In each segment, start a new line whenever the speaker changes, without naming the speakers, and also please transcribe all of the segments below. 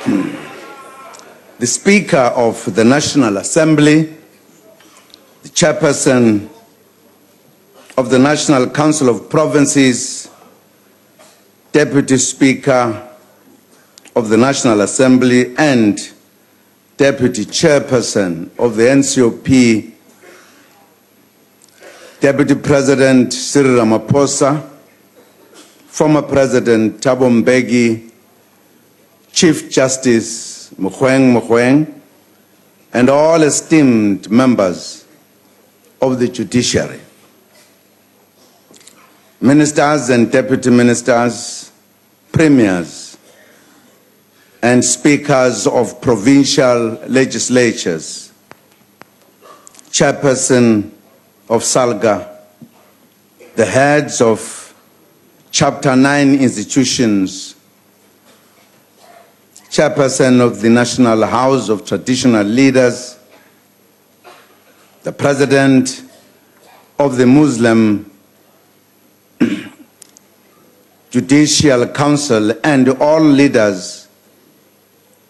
the Speaker of the National Assembly, the Chairperson of the National Council of Provinces, Deputy Speaker of the National Assembly and Deputy Chairperson of the NCOP, Deputy President Cyril Ramaphosa, former President Thabo Mbeki, Chief Justice Mogoeng, and all esteemed members of the judiciary, ministers and deputy ministers, premiers, and speakers of provincial legislatures, chairperson of SALGA, the heads of Chapter 9 institutions, chairperson of the National House of Traditional Leaders, the president of the Muslim Judicial Council, and all leaders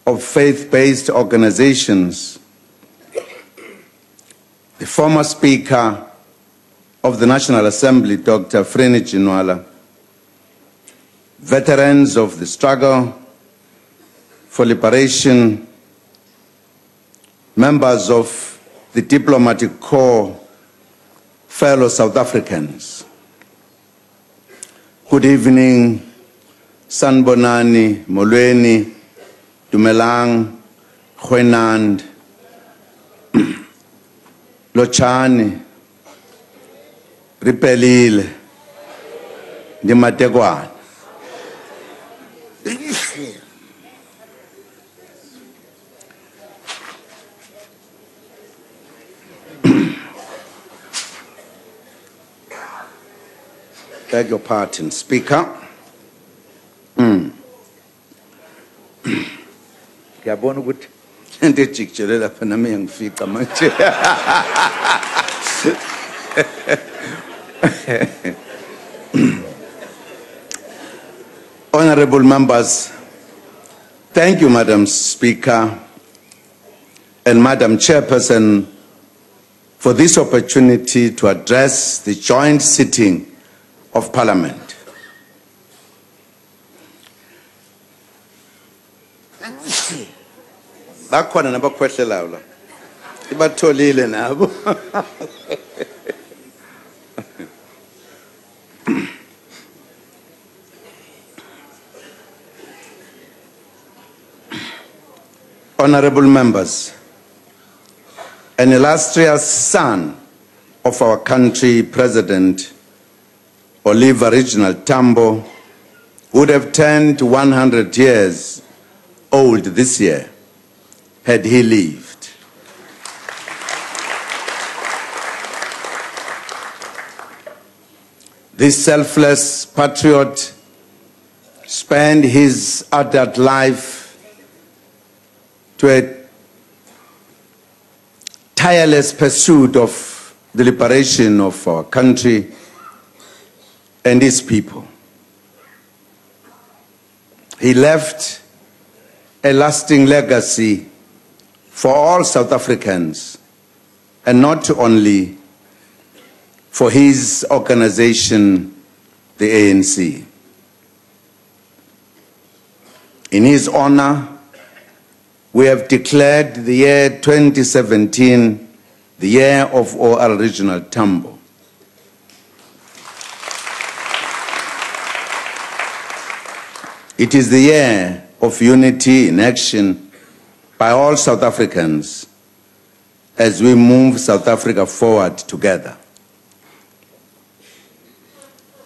of faith-based organizations, the former Speaker of the National Assembly, Dr. Frene Ginwala, veterans of the struggle for liberation, members of the diplomatic corps, fellow South Africans. Good evening, Sanbonani, Molweni, Dumelang, Khwenand, Lochani, Ripelile, Dimategwan. Beg your pardon, Speaker. Ngiyabona ukuthi into ejikijele lapha nami ngifika manje. Honorable members, thank you, Madam Speaker and Madam Chairperson, for this opportunity to address the joint sitting of Parliament. Bakhona nabakhwehlelayo la. Ibatholile nabo. Honorable members, an illustrious son of our country, President Oliver Reginald Tambo, would have turned 100 years old this year had he lived. This selfless patriot spent his adult life to a tireless pursuit of the liberation of our country and his people. He left a lasting legacy for all South Africans, and not only for his organization, the ANC. In his honor, we have declared the year 2017 the year of OR Reginald Tambo. It is the year of unity in action by all South Africans as we move South Africa forward together.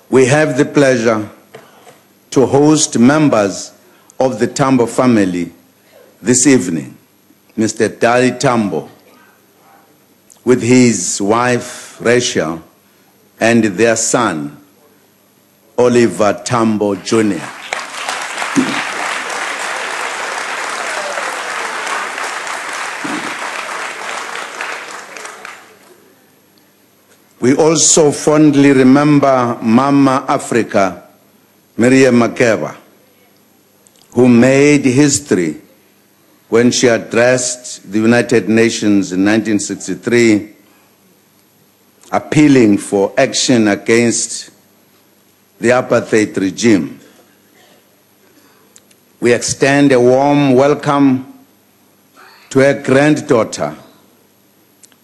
We have the pleasure to host members of the Tambo family this evening, Mr. Dali Tambo, with his wife, Rachel, and their son, Oliver Tambo Jr. We also fondly remember Mama Africa, Miriam Makeba, who made history when she addressed the United Nations in 1963, appealing for action against the apartheid regime. We extend a warm welcome to her granddaughter,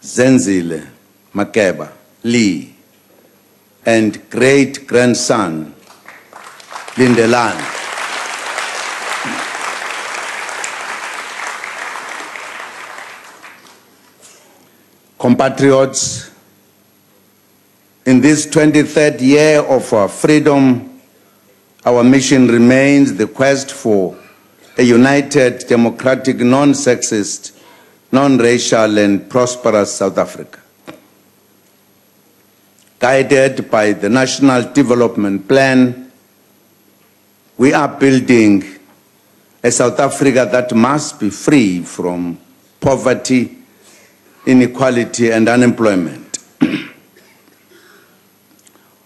Zenzile Makeba Lee, and great-grandson, Lindelani. Compatriots, in this 23rd year of our freedom, our mission remains the quest for a united, democratic, non-sexist, non-racial, and prosperous South Africa. Guided by the National Development Plan, we are building a South Africa that must be free from poverty, inequality, and unemployment.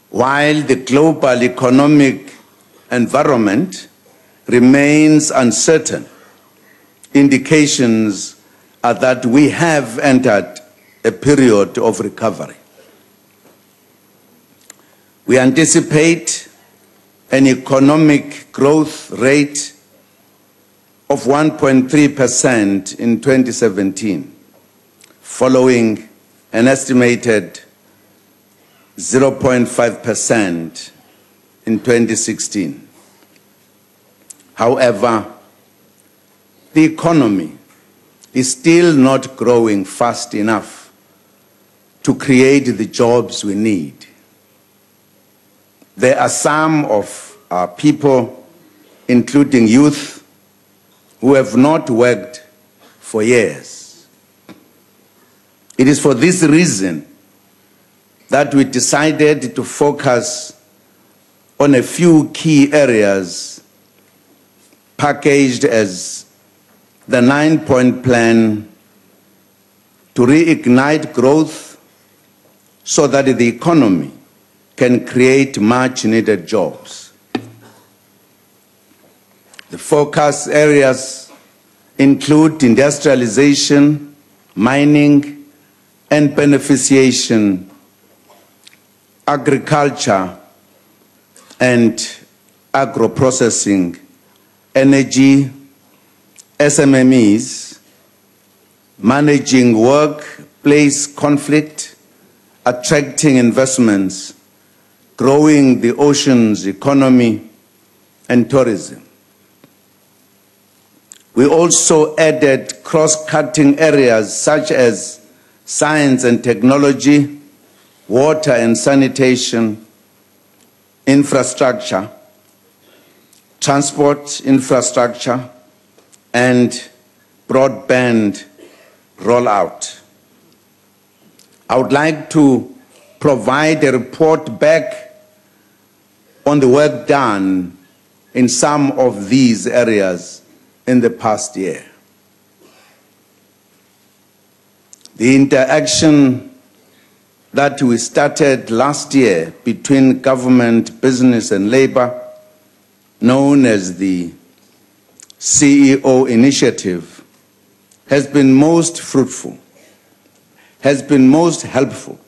While the global economic environment remains uncertain, indications are that we have entered a period of recovery. We anticipate an economic growth rate of 1.3% in 2017, following an estimated 0.5% in 2016. However, the economy is still not growing fast enough to create the jobs we need. There are some of our people, including youth, who have not worked for years. It is for this reason that we decided to focus on a few key areas packaged as the 9-point plan to reignite growth so that the economy can create much-needed jobs. The focus areas include industrialization, mining, and beneficiation, agriculture and agro-processing, energy, SMMEs, managing workplace conflict, attracting investments, growing the oceans economy, and tourism. We also added cross-cutting areas such as science and technology, water and sanitation, infrastructure, transport infrastructure, and broadband rollout. I would like to provide a report back on the work done in some of these areas in the past year. The interaction that we started last year between government, business, and labor, known as the CEO initiative, has been most fruitful, has been most helpful.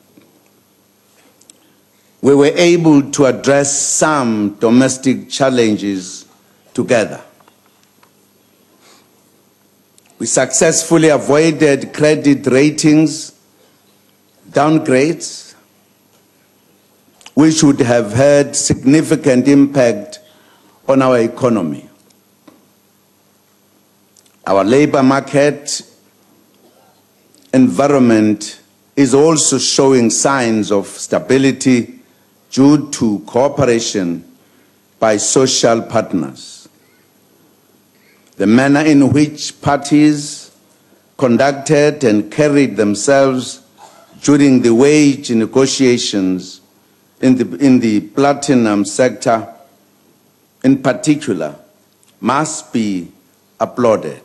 We were able to address some domestic challenges together. We successfully avoided credit ratings downgrades, which would have had significant impact on our economy. Our labor market environment is also showing signs of stability due to cooperation by social partners. The manner in which parties conducted and carried themselves during the wage negotiations in the platinum sector in particular must be applauded.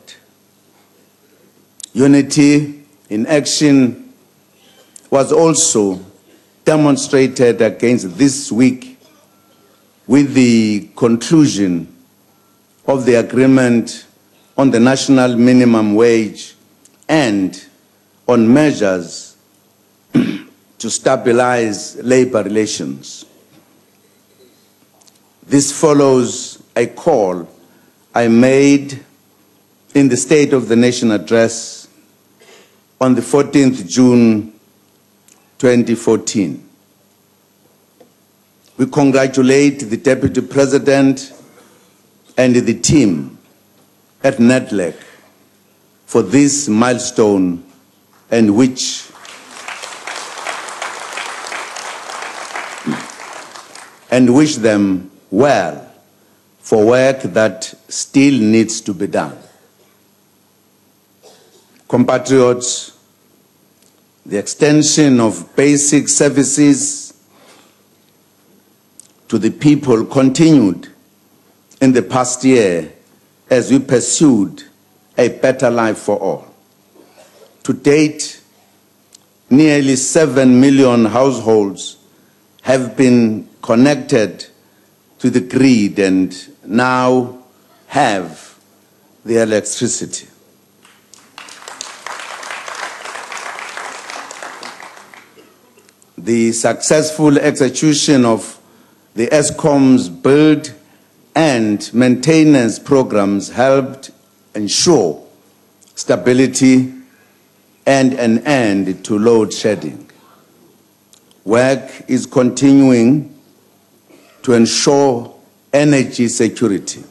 Unity in action was also demonstrated against this week with the conclusion of the agreement on the national minimum wage and on measures to stabilize labor relations. This follows a call I made in the State of the Nation address on the 14th June 2014. We congratulate the Deputy President and the team at NEDLAC for this milestone and wish them well for work that still needs to be done. Compatriots, the extension of basic services to the people continued in the past year as we pursued a better life for all. To date, nearly 7 million households have been connected to the grid and now have the electricity. The successful execution of the ESCOM's build and maintenance programs helped ensure stability and an end to load shedding. Work is continuing to ensure energy security.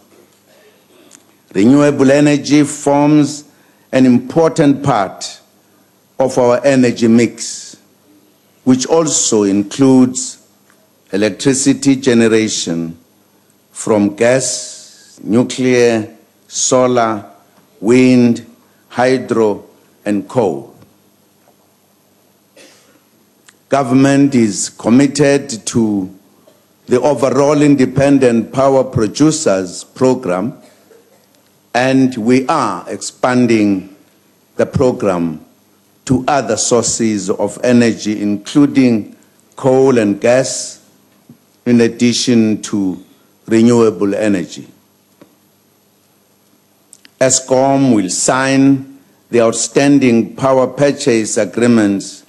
Renewable energy forms an important part of our energy mix, which also includes electricity generation from gas, nuclear, solar, wind, hydro, and coal. Government is committed to the overall Independent Power Producers Program, and we are expanding the program to other sources of energy, including coal and gas, in addition to renewable energy. ESCOM will sign the outstanding power purchase agreements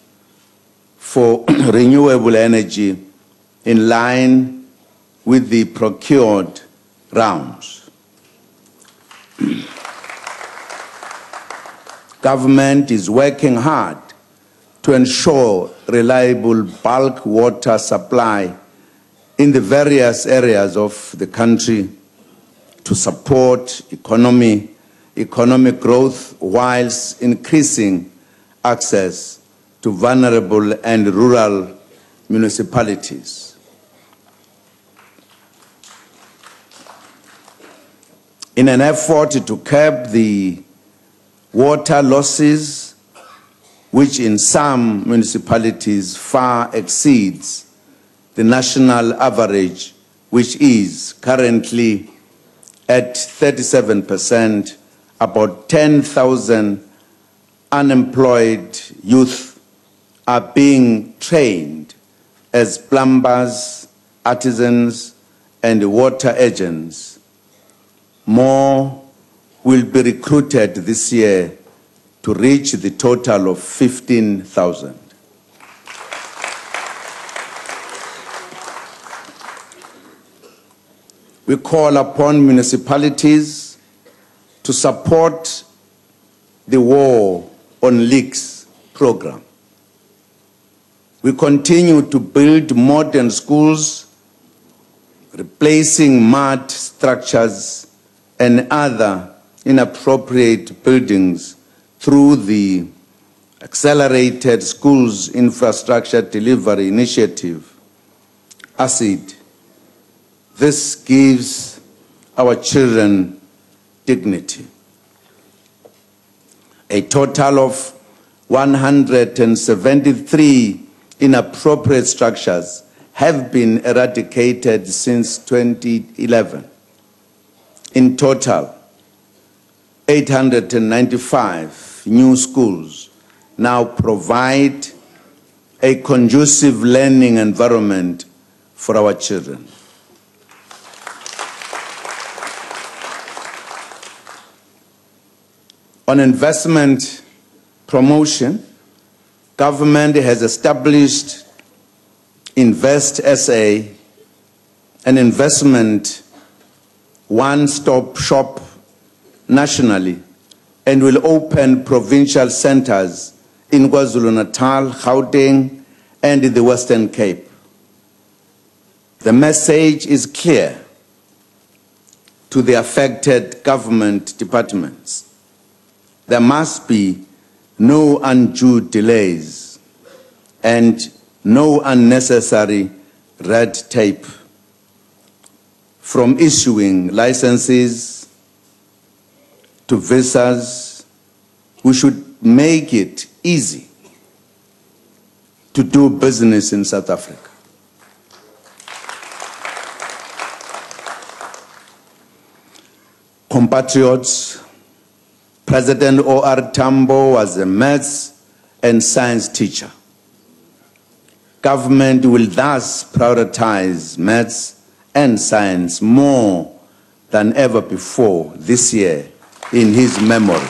for renewable energy in line with the procured rounds. Government is working hard to ensure reliable bulk water supply in the various areas of the country to support economic growth whilst increasing access to vulnerable and rural municipalities. In an effort to curb the water losses, which in some municipalities far exceeds the national average, which is currently at 37%, about 10,000 unemployed youth are being trained as plumbers, artisans, and water agents. More will be recruited this year to reach the total of 15,000. We call upon municipalities to support the War on Leaks program. We continue to build modern schools, replacing mud structures and other inappropriate buildings through the Accelerated Schools Infrastructure Delivery Initiative, ACID. This gives our children dignity. A total of 173 inappropriate structures have been eradicated since 2011. In total, 895 new schools now provide a conducive learning environment for our children. On investment promotion, government has established Invest SA, an investment one-stop shop nationally, and will open provincial centers in KwaZulu-Natal, Gauteng, and the Western Cape. The message is clear to the affected government departments. There must be no undue delays and no unnecessary red tape. From issuing licenses to visas, we should make it easy to do business in South Africa. Compatriots, President O.R. Tambo was a maths and science teacher. Government will thus prioritize maths and science more than ever before this year in his memory.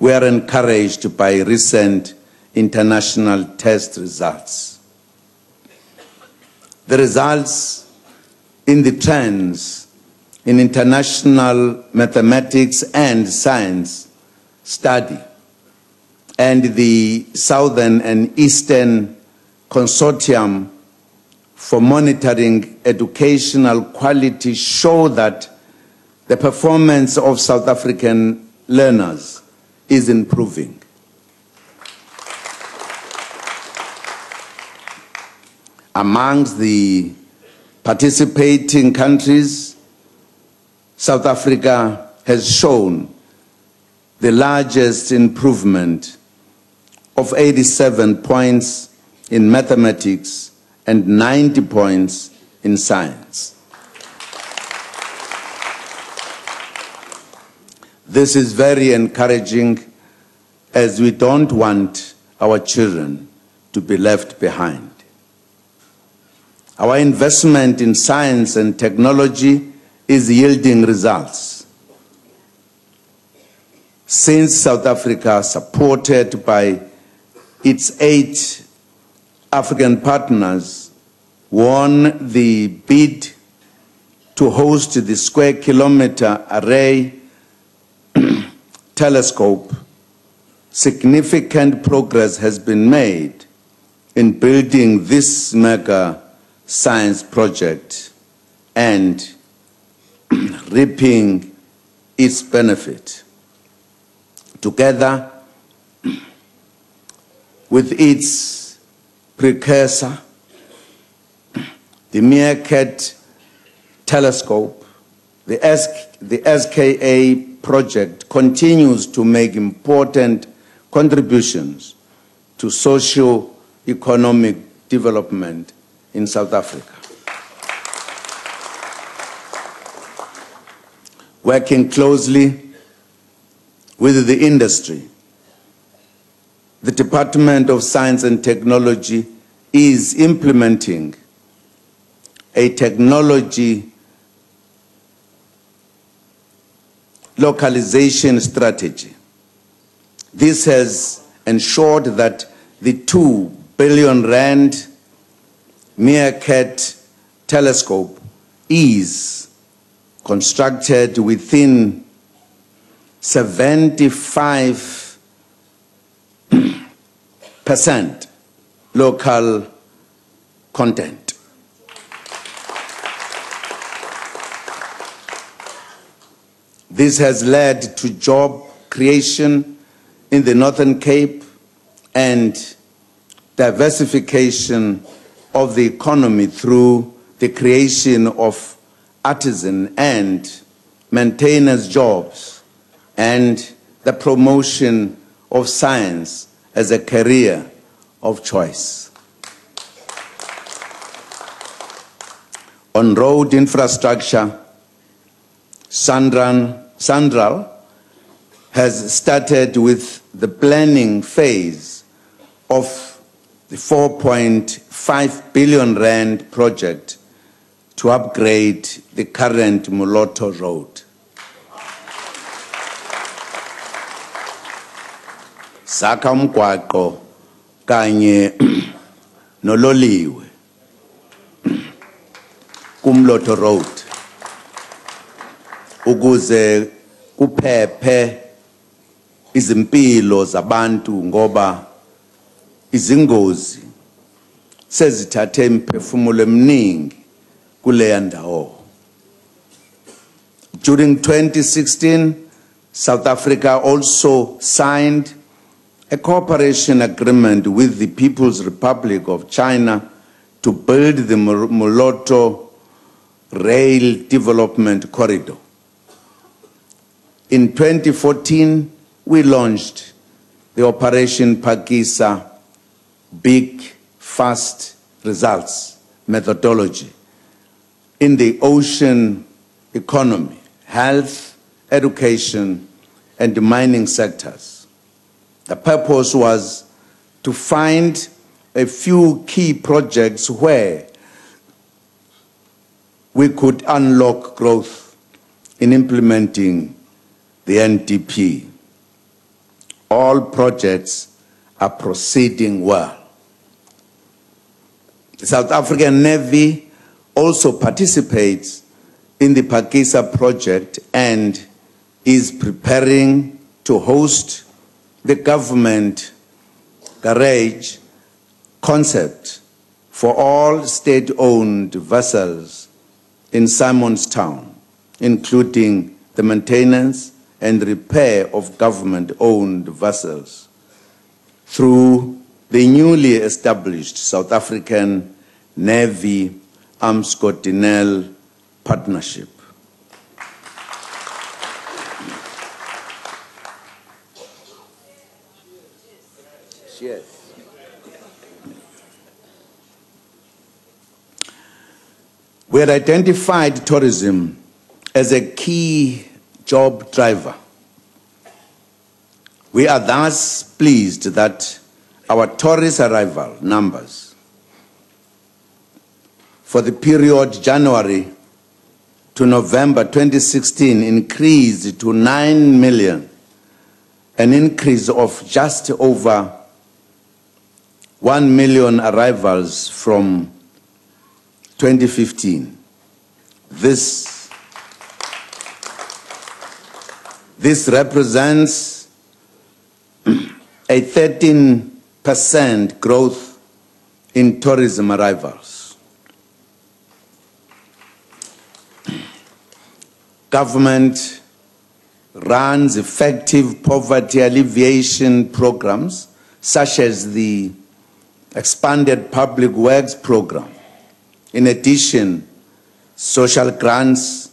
We are encouraged by recent international test results. The results in the trends in international mathematics and science study and the Southern and Eastern Consortium for Monitoring Educational Quality show that the performance of South African learners is improving. Amongst the participating countries, South Africa has shown the largest improvement of 87 points in mathematics and 90 points in science. This is very encouraging, as we don't want our children to be left behind. Our investment in science and technology is yielding results. Since South Africa, supported by its 8 African partners, won the bid to host the Square Kilometre Array telescope, significant progress has been made in building this mega science project and reaping its benefit. Together with its precursor, the Meerkat telescope, the SKA project continues to make important contributions to socio-economic development in South Africa. Working closely with the industry, the Department of Science and Technology is implementing a technology localization strategy. This has ensured that the 2 billion rand Meerkat telescope is constructed within 75% local content. This has led to job creation in the Northern Cape and diversification of the economy through the creation of artisan and maintenance jobs and the promotion of science as a career of choice. On road infrastructure, Sandral has started with the planning phase of the 4.5 billion rand project to upgrade the current Moloto Road. Saka umgwaqo kanye nololiwe kumloto road ukuze kuphephe izimpilo zabantu ngoba izingozi sezithathe imiphefumulo eminingi kuleya ndawo. During 2016, South Africa also signed a cooperation agreement with the People's Republic of China to build the Moloto Rail Development Corridor. In 2014, we launched the Operation Pakisa Big Fast Results methodology in the ocean economy, health, education, and the mining sectors. The purpose was to find a few key projects where we could unlock growth in implementing the NDP. All projects are proceeding well. The South African Navy also participates in the Pakisa project and is preparing to host the government garage concept for all state-owned vessels in Simonstown, including the maintenance and repair of government-owned vessels through the newly established South African Navy Armscott-Dinell Partnership. Yes. We had identified tourism as a key job driver. We are thus pleased that our tourist arrival numbers for the period January to November 2016 increased to 9 million, an increase of just over 1 million arrivals from 2015. This represents a 13% growth in tourism arrivals. Government runs effective poverty alleviation programs such as the expanded public works program. In addition, social grants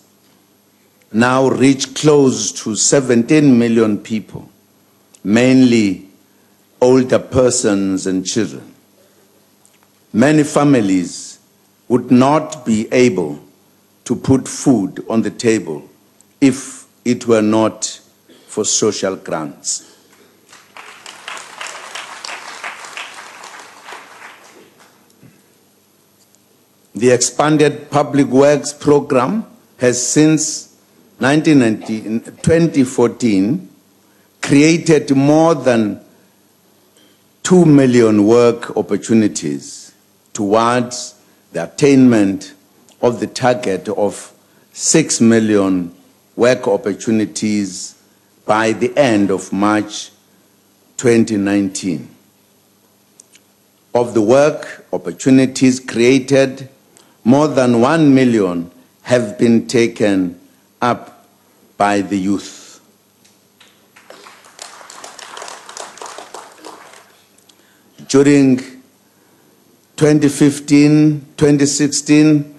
now reach close to 17 million people, mainly older persons and children. Many families would not be able to put food on the table if it were not for social grants. The expanded public works program has since 2014 created more than 2 million work opportunities towards the attainment of the target of 6 million work opportunities by the end of March 2019. Of the work opportunities created, more than 1 million have been taken up by the youth. During 2015-2016,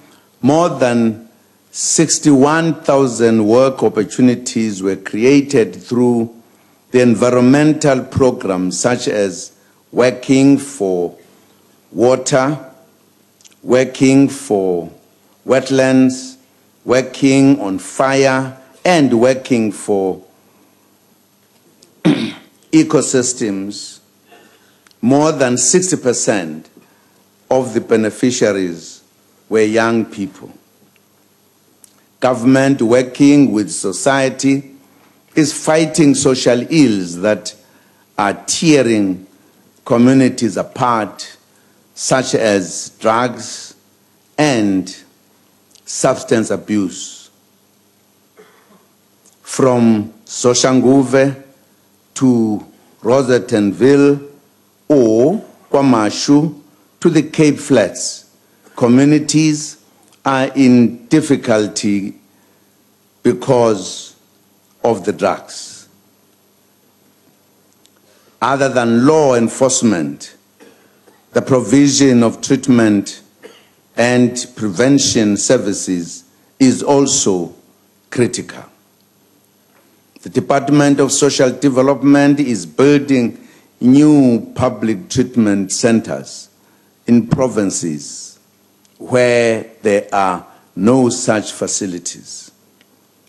more than 61,000 work opportunities were created through the environmental programs such as working for water, working for wetlands, working on fire, and working for ecosystems. More than 60% of the beneficiaries were young people. Government, working with society, is fighting social ills that are tearing communities apart, such as drugs and substance abuse. From Soshanguve to Rosettenville or Kwamashu to the Cape Flats, communities are in difficulty because of the drugs. Other than law enforcement, the provision of treatment and prevention services is also critical. The Department of Social Development is building new public treatment centers in provinces where there are no such facilities.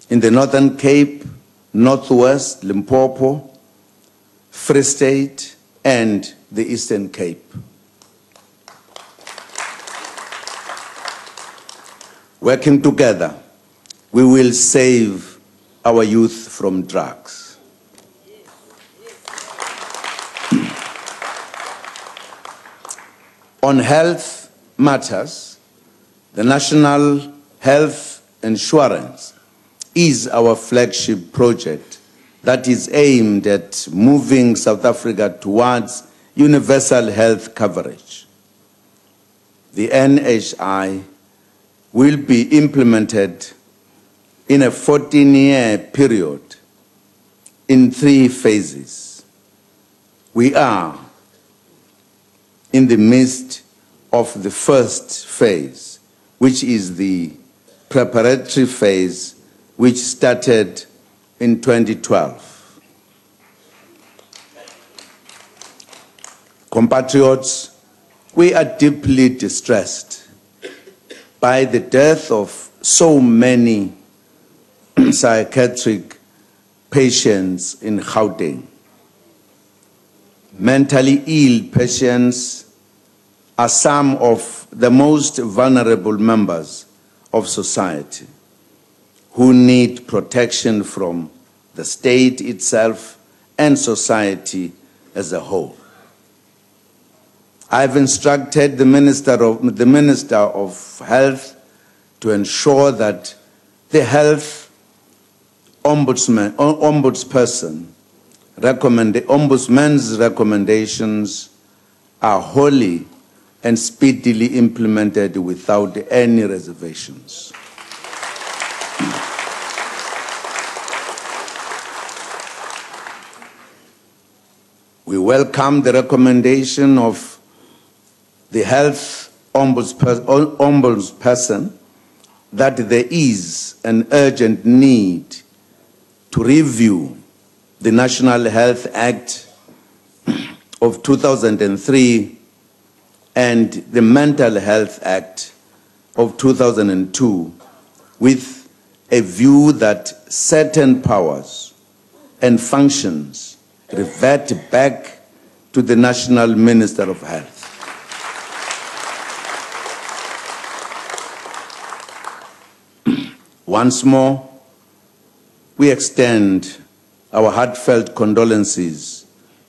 In the Northern Cape, Northwest, Limpopo, Free State, and the Eastern Cape. Working together, we will save our youth from drugs. On health matters, the National Health Insurance is our flagship project that is aimed at moving South Africa towards universal health coverage. The NHI will be implemented in a 14-year period in 3 phases. We are in the midst of the first phase, which is the preparatory phase, which started in 2012. Compatriots, we are deeply distressed by the death of so many psychiatric patients in Gauteng. Mentally ill patients are some of the most vulnerable members of society who need protection from the state itself and society as a whole. I've instructed the Minister of Health to ensure that the health ombudsman's recommendations are wholly and speedily implemented without any reservations. We welcome the recommendation of the health ombudsperson that there is an urgent need to review the National Health Act of 2003 and the Mental Health Act of 2002 with a view that certain powers and functions revert back to the National Minister of Health. Once more, we extend our heartfelt condolences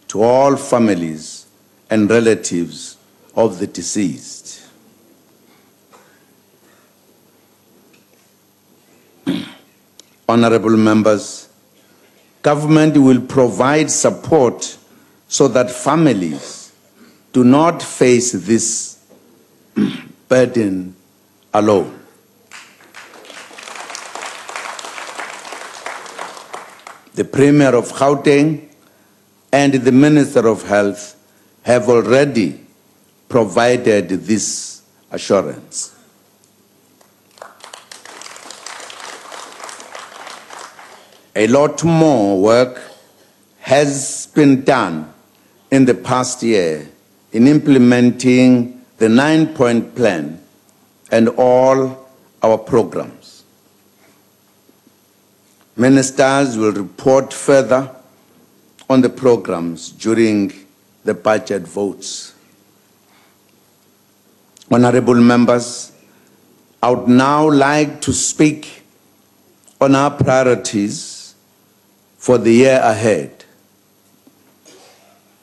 to all families and relatives of the deceased. Honorable members, government will provide support so that families do not face this burden alone. The Premier of Gauteng and the Minister of Health have already provided this assurance. A lot more work has been done in the past year in implementing the 9-point plan and all our programs. Ministers will report further on the programs during the budget votes. Honorable members, I would now like to speak on our priorities for the year ahead.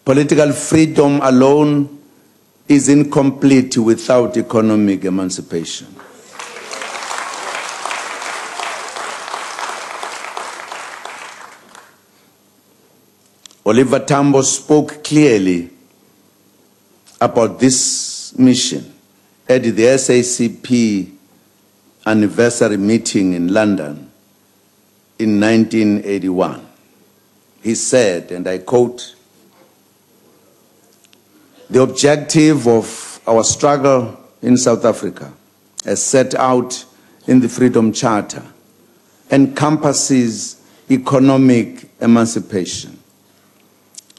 Political freedom alone is incomplete without economic emancipation. Oliver Tambo spoke clearly about this mission at the SACP anniversary meeting in London in 1981. He said, and I quote, "The objective of our struggle in South Africa, as set out in the Freedom Charter, encompasses economic emancipation.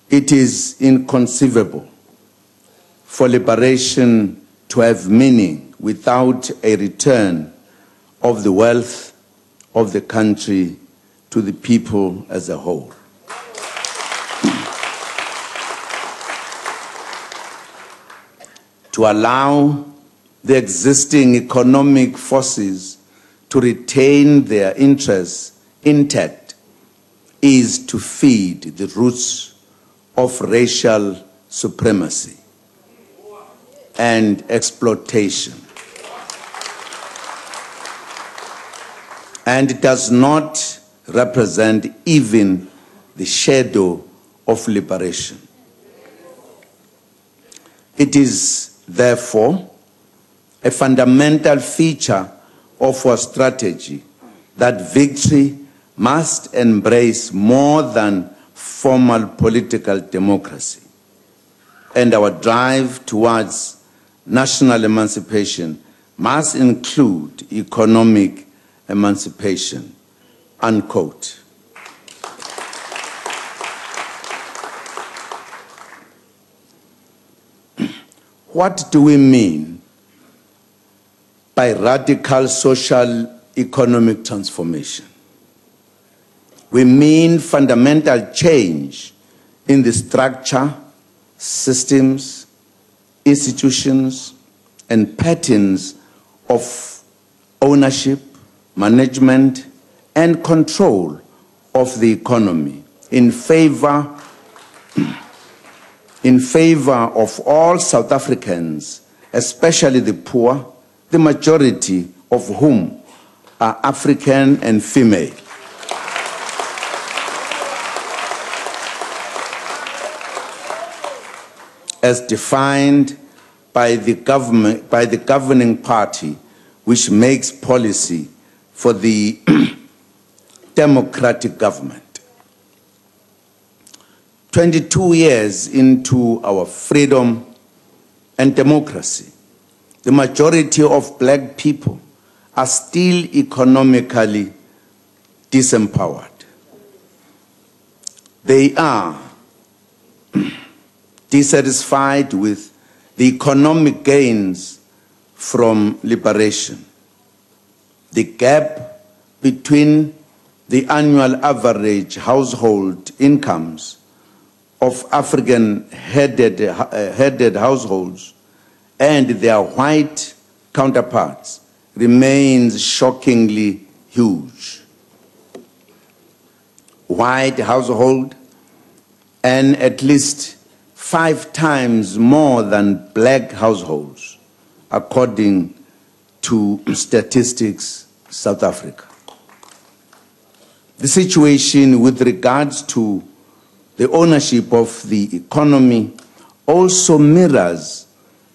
It is inconceivable for liberation to have meaning without a return of the wealth of the country to the people as a whole." To allow the existing economic forces to retain their interests intact is to feed the roots of racial supremacy and exploitation. And it does not represent even the shadow of liberation. It is, therefore, a fundamental feature of our strategy that victory must embrace more than formal political democracy, and our drive towards national emancipation must include economic emancipation, unquote. What do we mean by radical social economic transformation? We mean fundamental change in the structure, systems, institutions, and patterns of ownership, management, and control of the economy in favor of all South Africans, especially the poor, the majority of whom are African and female. As defined by the governing party, which makes policy for the democratic government. 22 years into our freedom and democracy, the majority of black people are still economically disempowered. They are dissatisfied with the economic gains from liberation. The gap between the annual average household incomes of African-headed households and their white counterparts remains shockingly huge. White household earn at least 5 times more than black households, according to Statistics South Africa. The situation with regards to the ownership of the economy also mirrors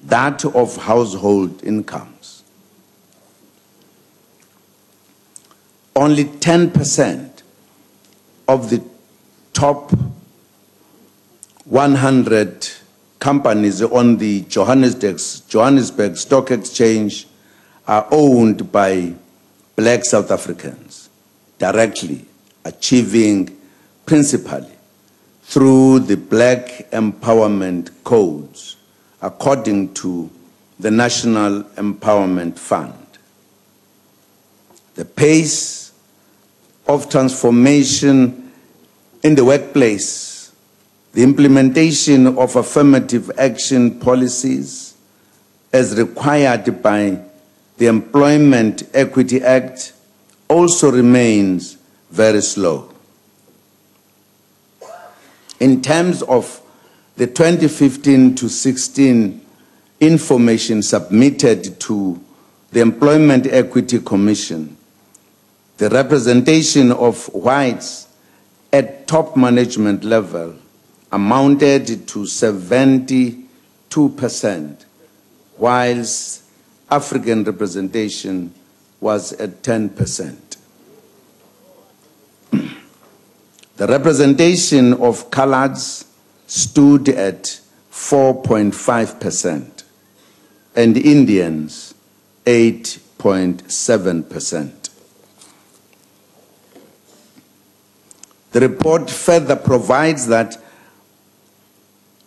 that of household incomes. Only 10% of the top 100 companies on the Johannesburg Stock Exchange are owned by black South Africans, directly, achieving principally through the Black Empowerment Codes, according to the National Empowerment Fund. The pace of transformation in the workplace, the implementation of affirmative action policies as required by the Employment Equity Act also remains very slow. In terms of the 2015 to 16 information submitted to the Employment Equity Commission, the representation of whites at top management level amounted to 72%, whilst African representation was at 10%. The representation of coloreds stood at 4.5% and Indians 8.7%. The report further provides that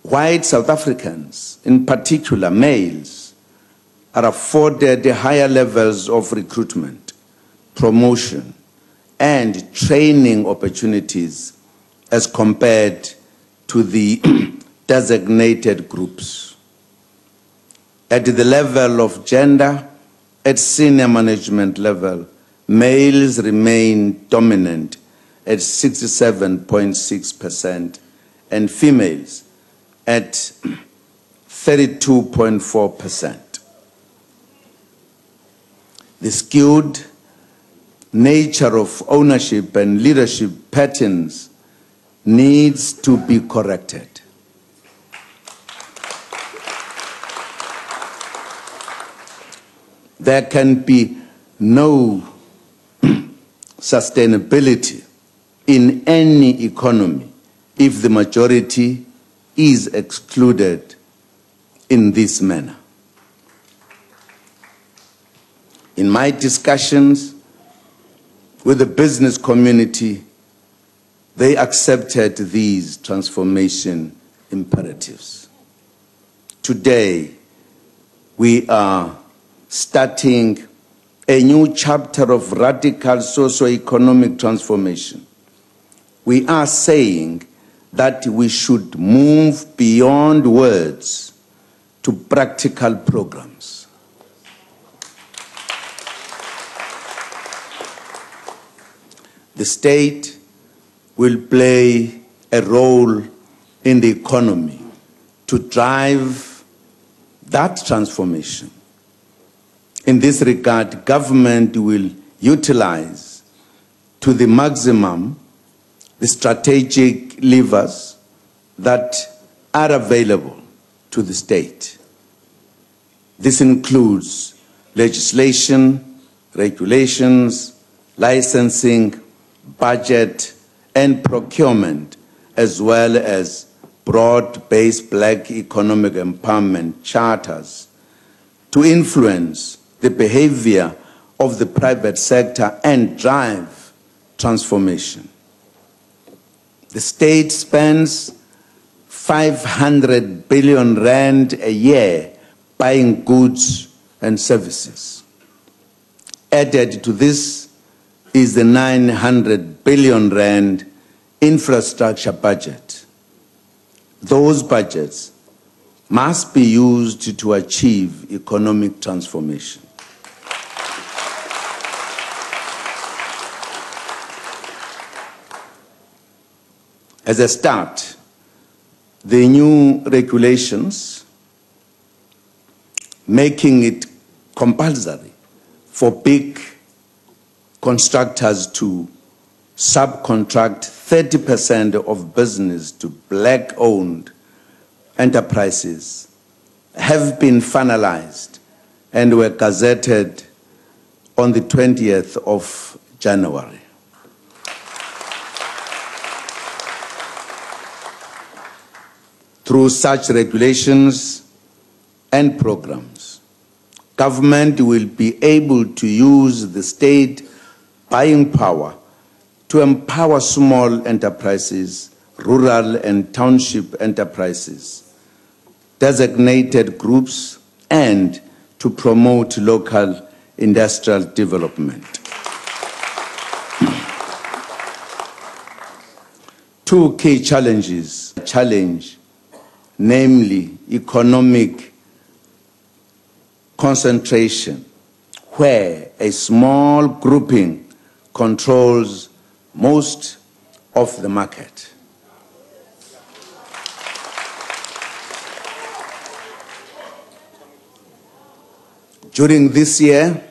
white South Africans, in particular males, are afforded higher levels of recruitment, promotion, and training opportunities as compared to the designated groups. At the level of gender, at senior management level, males remain dominant at 67.6% and females at 32.4%. The skewed nature of ownership and leadership patterns needs to be corrected. There can be no sustainability in any economy if the majority is excluded in this manner. In my discussions with the business community, they accepted these transformation imperatives. Today, we are starting a new chapter of radical socio-economic transformation. We are saying that we should move beyond words to practical programs. The state will play a role in the economy to drive that transformation. In this regard, government will utilize to the maximum the strategic levers that are available to the state. This includes legislation, regulations, licensing, budget, and procurement, as well as broad-based black economic empowerment charters to influence the behavior of the private sector and drive transformation. The state spends 500 billion rand a year buying goods and services. Added to this is the 900 billion rand infrastructure budget. Those budgets must be used to achieve economic transformation. As a start, the new regulations making it compulsory for big constructors to subcontract 30% of business to black-owned enterprises have been finalized and were gazetted on the 20th of January. Through such regulations and programs, government will be able to use the state buying power to empower small enterprises, rural and township enterprises, designated groups, and to promote local industrial development. Two key challenges namely economic concentration, where a small grouping controls most of the market. During this year,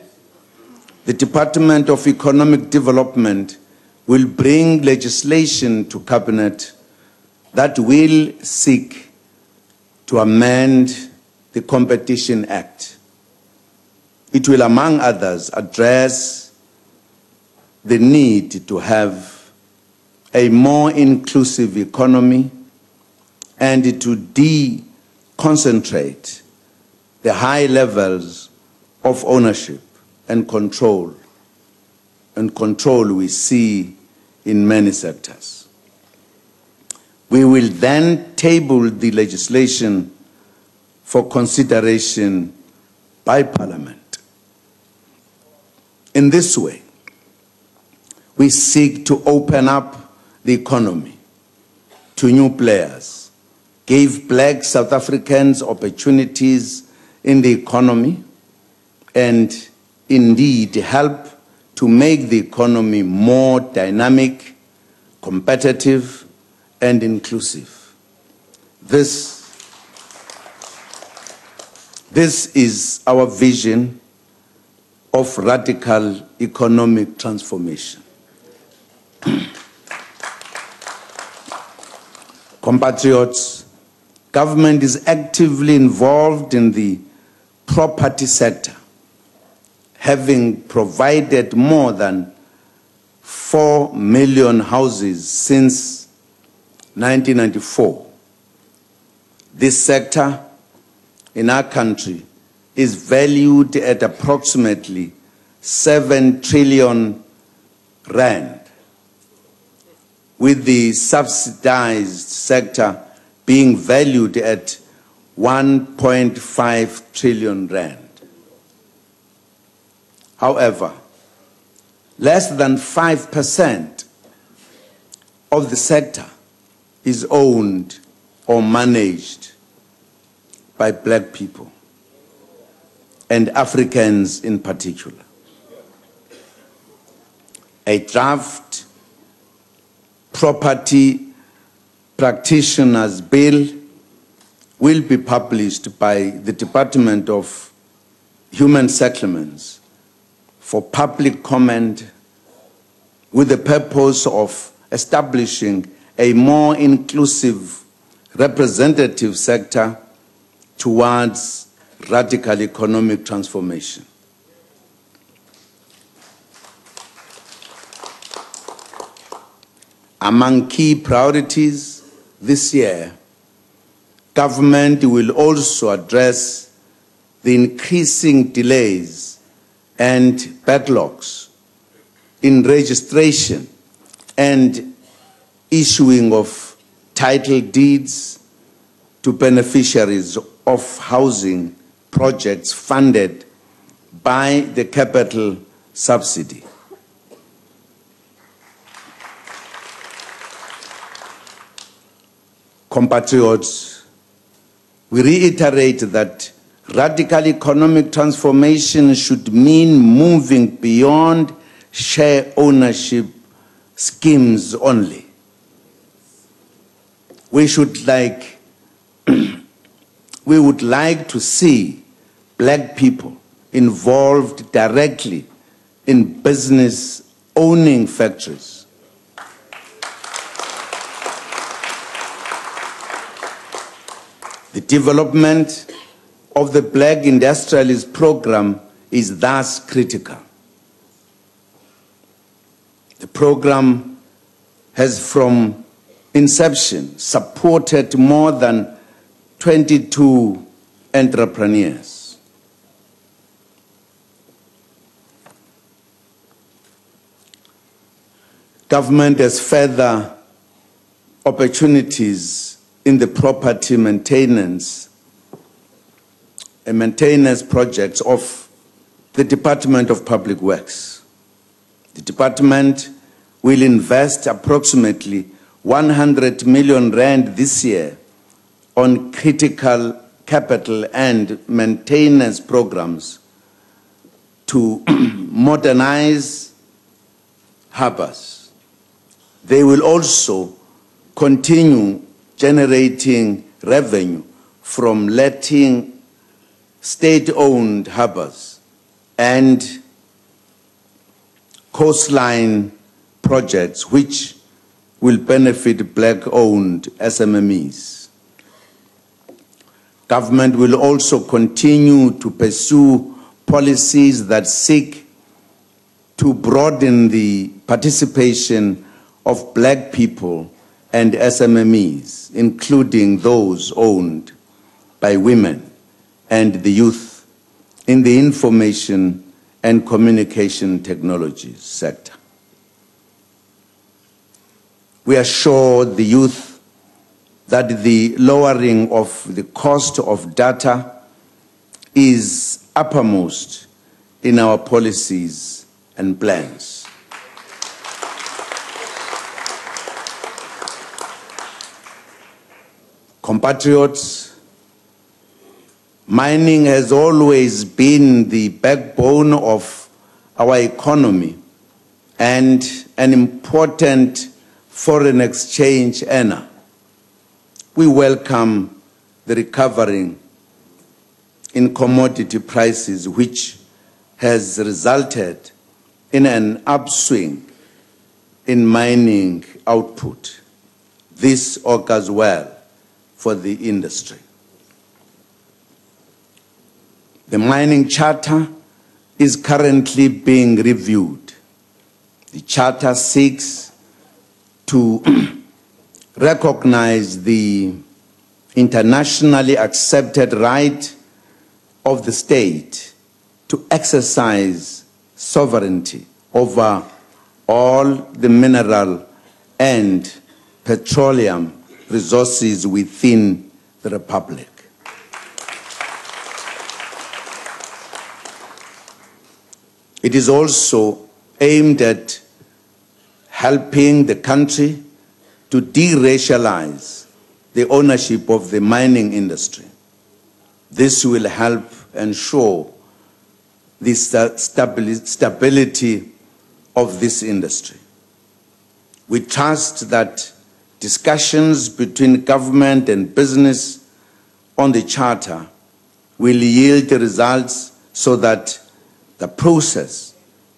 the Department of Economic Development will bring legislation to Cabinet that will seek to amend the Competition Act. It will, among others, address the need to have a more inclusive economy and to deconcentrate the high levels of ownership and control we see in many sectors. We will then table the legislation for consideration by Parliament. In this way, we seek to open up the economy to new players, give Black South Africans opportunities in the economy, and indeed help to make the economy more dynamic, competitive, and inclusive. This is our vision of radical economic transformation. Compatriots, government is actively involved in the property sector, having provided more than 4 million houses since 1994. This sector in our country is valued at approximately 7 trillion rand, with the subsidized sector being valued at 1.5 trillion rand. However, less than 5% of the sector is owned or managed by Black people, and Africans in particular. A draft property practitioners bill will be published by the Department of Human Settlements for public comment, with the purpose of establishing a more inclusive, representative sector towards radical economic transformation. Among key priorities this year, government will also address the increasing delays and backlogs in registration and issuing of title deeds to beneficiaries of housing projects funded by the capital subsidy. Compatriots, we reiterate that radical economic transformation should mean moving beyond share ownership schemes only. We would like to see Black people involved directly in business owning factories. The development of the Black Industrialist Program is thus critical. The program has from inception supported more than 22 entrepreneurs. Government has further opportunities in the property maintenance projects of the Department of Public Works. The department will invest approximately 100 million rand this year on critical capital and maintenance programs to modernize harbors. They will also continue generating revenue from letting state-owned harbors and coastline projects which will benefit black-owned SMMEs. Government will also continue to pursue policies that seek to broaden the participation of black people and SMMEs, including those owned by women and the youth in the information and communication technologies sector. We assure the youth that the lowering of the cost of data is uppermost in our policies and plans. Compatriots, mining has always been the backbone of our economy and an important foreign exchange earner. We welcome the recovery in commodity prices, which has resulted in an upswing in mining output. This augurs well for the industry. The mining charter is currently being reviewed. The charter seeks to recognize the internationally accepted right of the state to exercise sovereignty over all the mineral and petroleum resources within the Republic. It is also aimed at helping the country to de-racialize the ownership of the mining industry. This will help ensure the stability of this industry. We trust that discussions between government and business on the charter will yield results so that the process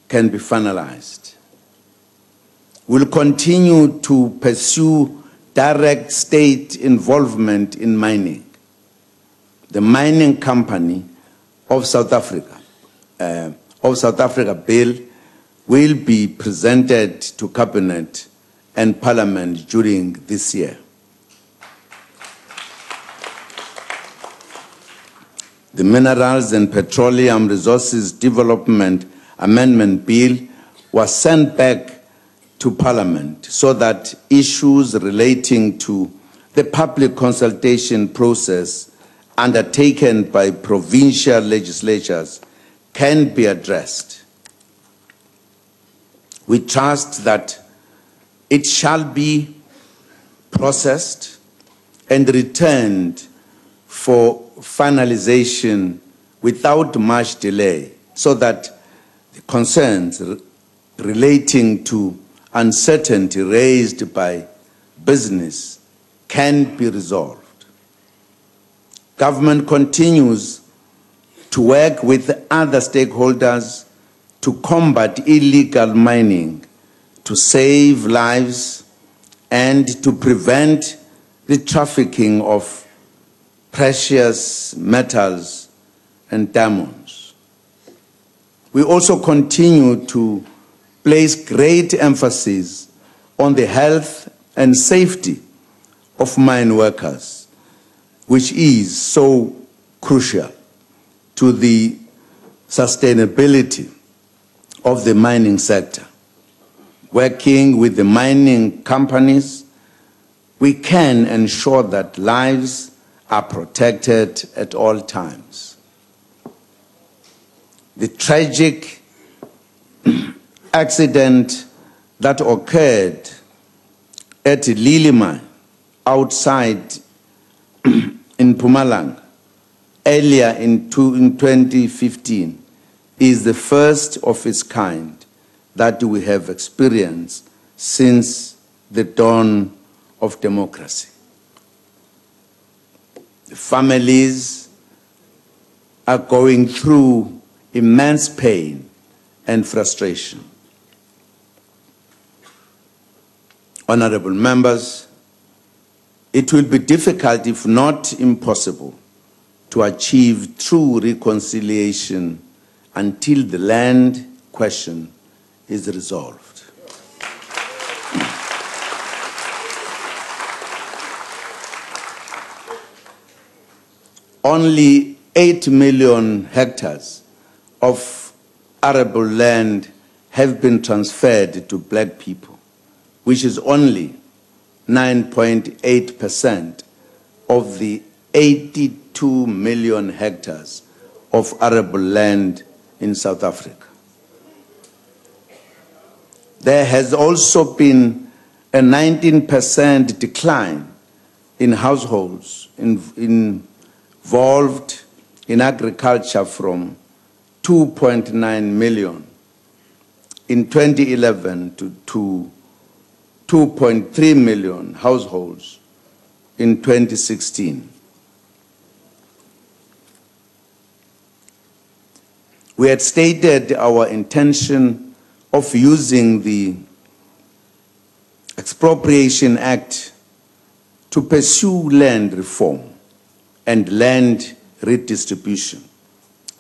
can be finalized. We'll continue to pursue direct state involvement in mining. The Mining Company of South Africa bill will be presented to Cabinet and Parliament during this year. The Minerals and Petroleum Resources Development Amendment Bill was sent back to Parliament so that issues relating to the public consultation process undertaken by provincial legislatures can be addressed. We trust that it shall be processed and returned for finalization without much delay so that the concerns relating to uncertainty raised by business can be resolved. Government continues to work with other stakeholders to combat illegal mining, to save lives, and to prevent the trafficking of precious metals and diamonds. We also continue to place great emphasis on the health and safety of mine workers, which is so crucial to the sustainability of the mining sector. Working with the mining companies, we can ensure that lives are protected at all times. The tragic accident that occurred at Lily Mine outside in Mpumalanga earlier in 2015 is the first of its kind that we have experienced since the dawn of democracy. The families are going through immense pain and frustration. Honorable members, it will be difficult, if not impossible, to achieve true reconciliation until the land question is resolved. Only 8 million hectares of arable land have been transferred to black people, which is only 9.8% of the 82 million hectares of arable land in South Africa. There has also been a 19% decline in households involved in agriculture from 2.9 million in 2011 to 2.3 million households in 2016. We had stated our intention of using the Expropriation Act to pursue land reform and land redistribution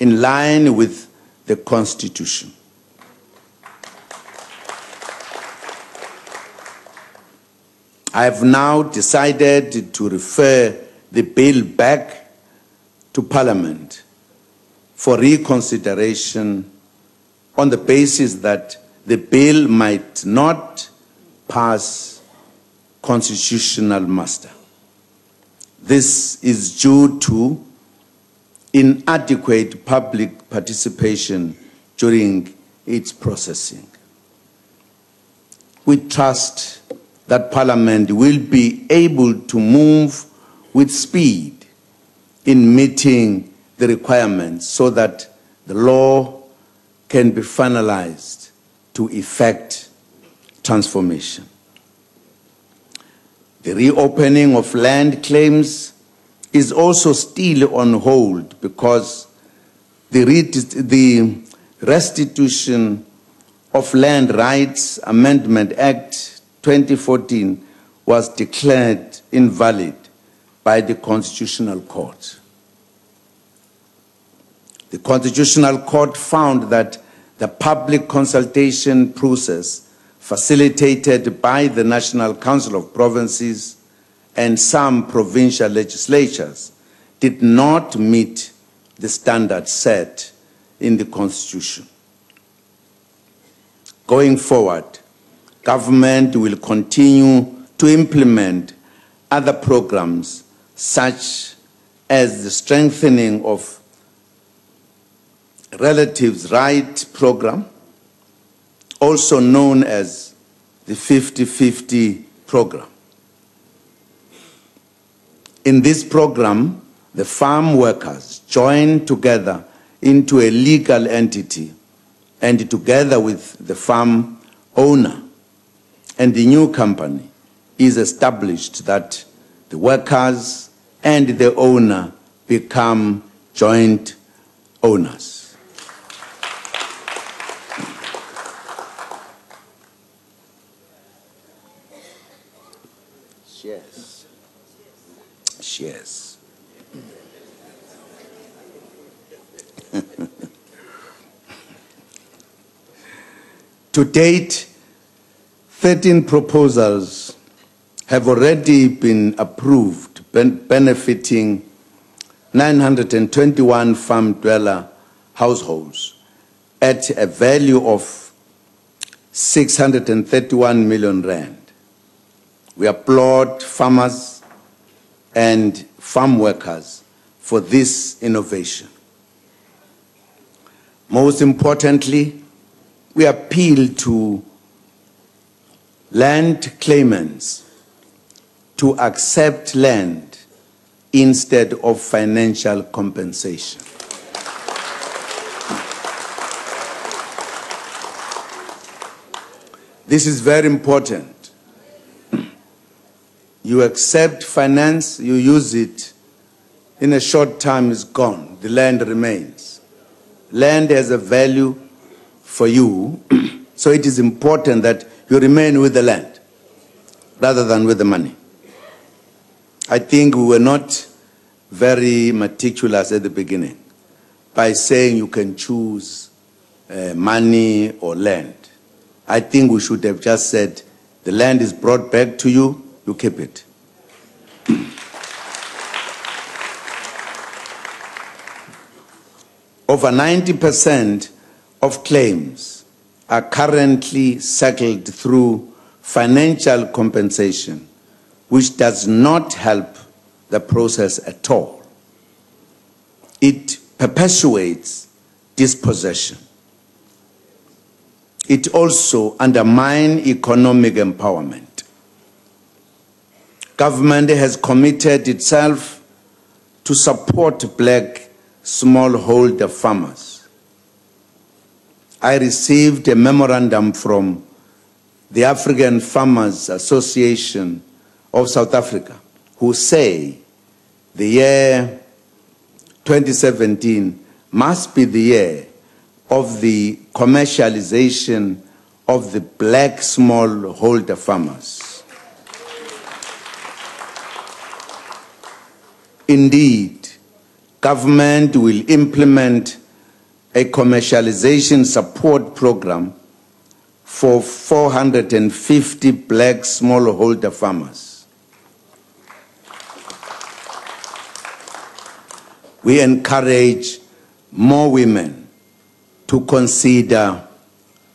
in line with the Constitution. I have now decided to refer the bill back to Parliament for reconsideration on the basis that the bill might not pass constitutional muster. This is due to inadequate public participation during its processing. We trust that Parliament will be able to move with speed in meeting the requirements so that the law can be finalized to effect transformation. The reopening of land claims is also still on hold because the Restitution of Land Rights Amendment Act 2014 was declared invalid by the Constitutional Court. The Constitutional Court found that the public consultation process facilitated by the National Council of Provinces and some provincial legislatures did not meet the standards set in the Constitution. Going forward, government will continue to implement other programs such as the strengthening of Relatives' Right Program, also known as the 50-50 program. In this program, the farm workers join together into a legal entity, and together with the farm owner and the new company is established that the workers and the owner become joint owners. Yes. Yes. To date, 13 proposals have already been approved, benefiting 921 farm dweller households at a value of 631 million rand. We applaud farmers and farm workers for this innovation. Most importantly, we appeal to land claimants to accept land instead of financial compensation. This is very important. You accept finance, you use it, in a short time it's gone, the land remains. Land has a value for you, so it is important that you remain with the land rather than with the money. I think we were not very meticulous at the beginning by saying you can choose money or land. I think we should have just said the land is brought back to you, you keep it. Over 90% of claims are currently settled through financial compensation, which does not help the process at all. It perpetuates dispossession. It also undermines economic empowerment. Government has committed itself to support black smallholder farmers. I received a memorandum from the African Farmers Association of South Africa, who say the year 2017 must be the year of the commercialization of the black smallholder farmers. Indeed, government will implement a commercialization support program for 450 black smallholder farmers. We encourage more women to consider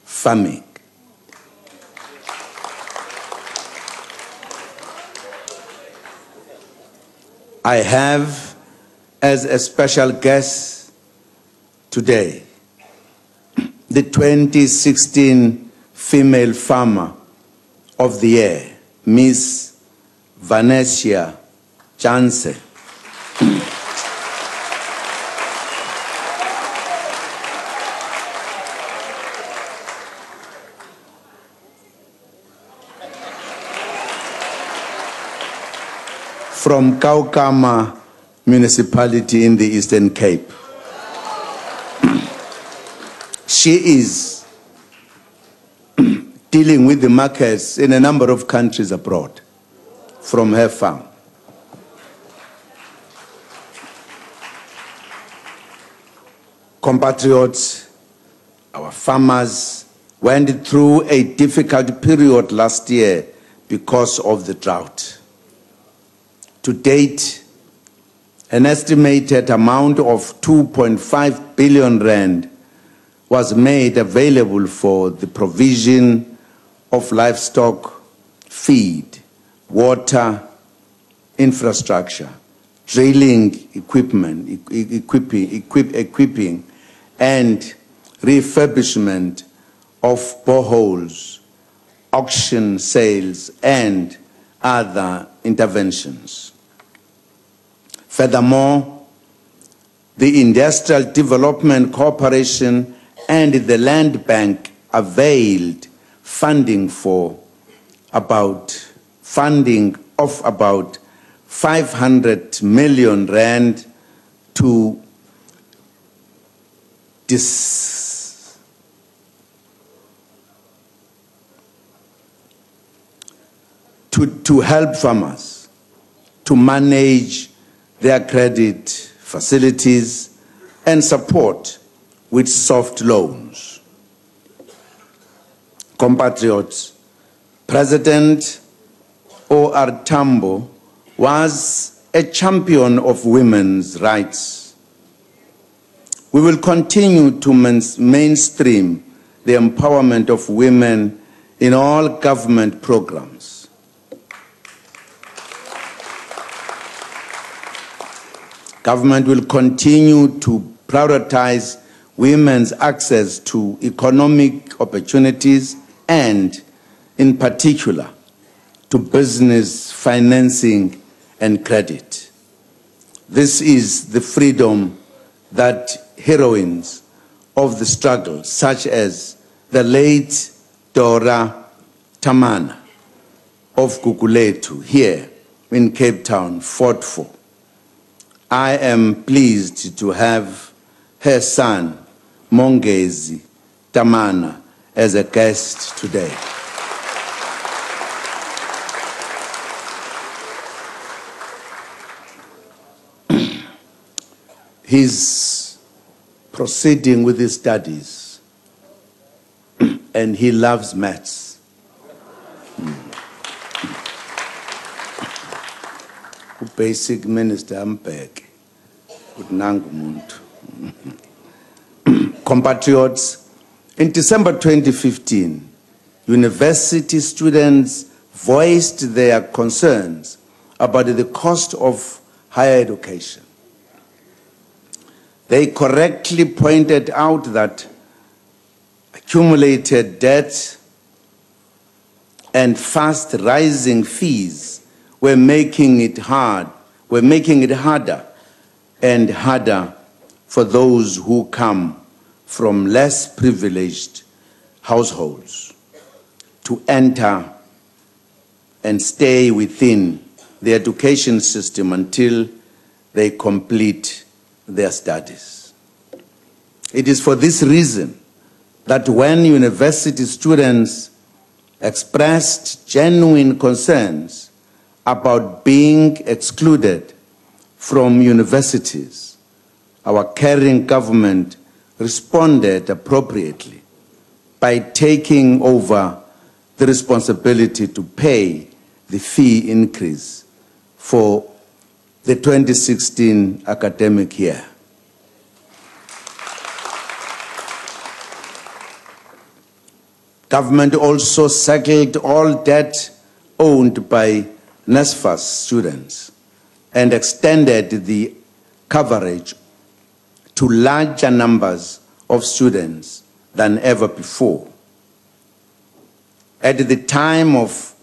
farming. I have as a special guest today the 2016 Female Farmer of the Year, Miss Vanessa Jansen. From Kaukama municipality in the Eastern Cape. She is dealing with the markets in a number of countries abroad from her farm. Compatriots, our farmers, went through a difficult period last year because of the drought. To date, an estimated amount of 2.5 billion rand was made available for the provision of livestock feed, water, infrastructure, drilling equipment, equipping, and refurbishment of boreholes, auction sales, and other interventions. Furthermore, the Industrial Development Corporation and the Land Bank availed funding of about 500 million rand to help farmers to manage their credit facilities and support with soft loans. Compatriots, President O.R. Tambo was a champion of women's rights. We will continue to mainstream the empowerment of women in all government programs. Government will continue to prioritize women's access to economic opportunities and, in particular, to business financing and credit. This is the freedom that heroines of the struggle, such as the late Dora Tamana of Gugulethu here in Cape Town fought for. I am pleased to have her son, Mongezi Tamana, as a guest today. He's proceeding with his studies, and he loves maths. Basic Minister Ampeke, compatriots, in December 2015, university students voiced their concerns about the cost of higher education. They correctly pointed out that accumulated debt and fast rising fees were making it harder and harder for those who come from less privileged households to enter and stay within the education system until they complete their studies. It is for this reason that when university students expressed genuine concerns about being excluded from universities, our caring government responded appropriately by taking over the responsibility to pay the fee increase for the 2016 academic year. Government also settled all debt owed by NSFAS students and extended the coverage to larger numbers of students than ever before. At the time of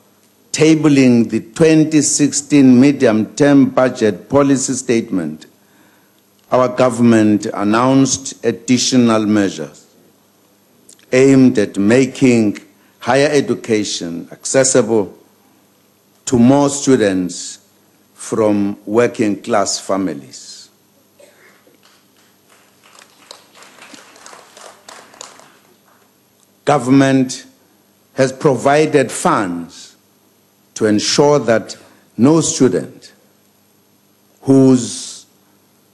tabling the 2016 medium-term budget policy statement, our government announced additional measures aimed at making higher education accessible to more students from working-class families. Government has provided funds to ensure that no student whose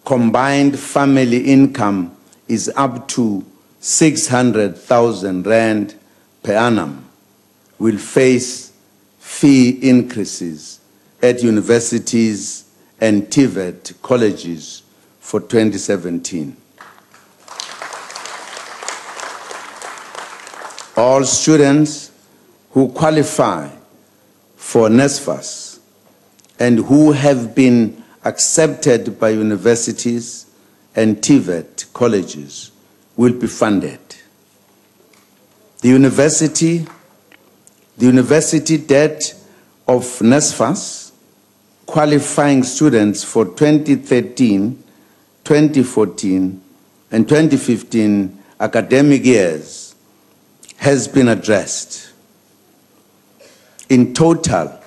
combined family income is up to 600,000 rand per annum will face fee increases at universities and TVET colleges for 2017. All students who qualify for NSFAS and who have been accepted by universities and TVET colleges will be funded. The university debt of NSFAS qualifying students for 2013, 2014, and 2015 academic years has been addressed. In total,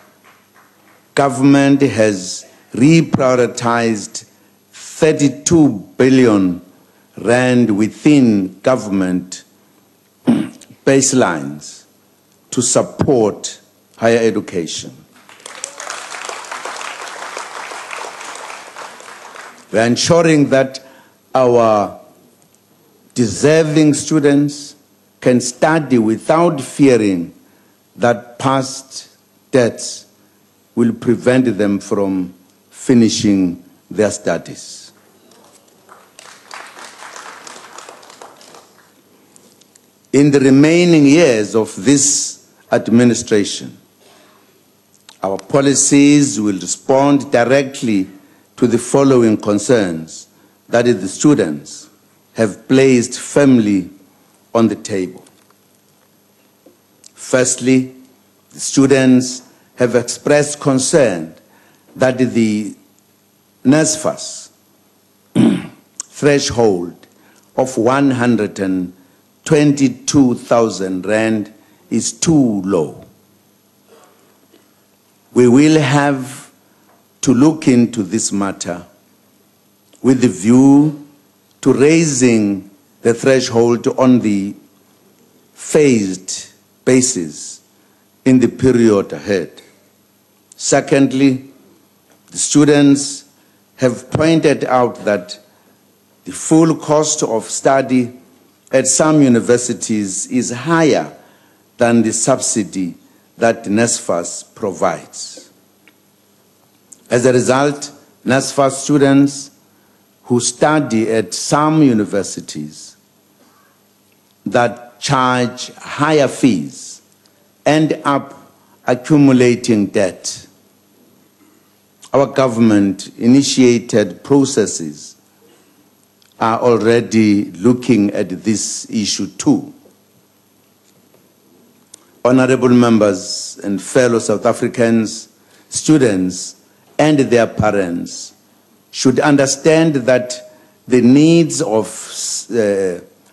government has reprioritized 32 billion rand within government baselines to support higher education. We are ensuring that our deserving students can study without fearing that past debts will prevent them from finishing their studies. In the remaining years of this administration, our policies will respond directly to the following concerns that the students have placed firmly on the table. Firstly, the students have expressed concern that the NSFAS threshold of 122,000 rand is too low. we will have to look into this matter with the view to raising the threshold on the phased basis in the period ahead. Secondly, the students have pointed out that the full cost of study at some universities is higher than the subsidy that NSFAS provides. As a result, NSFAS students who study at some universities that charge higher fees end up accumulating debt. Our government-initiated processes are already looking at this issue too. Honorable members and fellow South Africans, students and their parents should understand that the needs of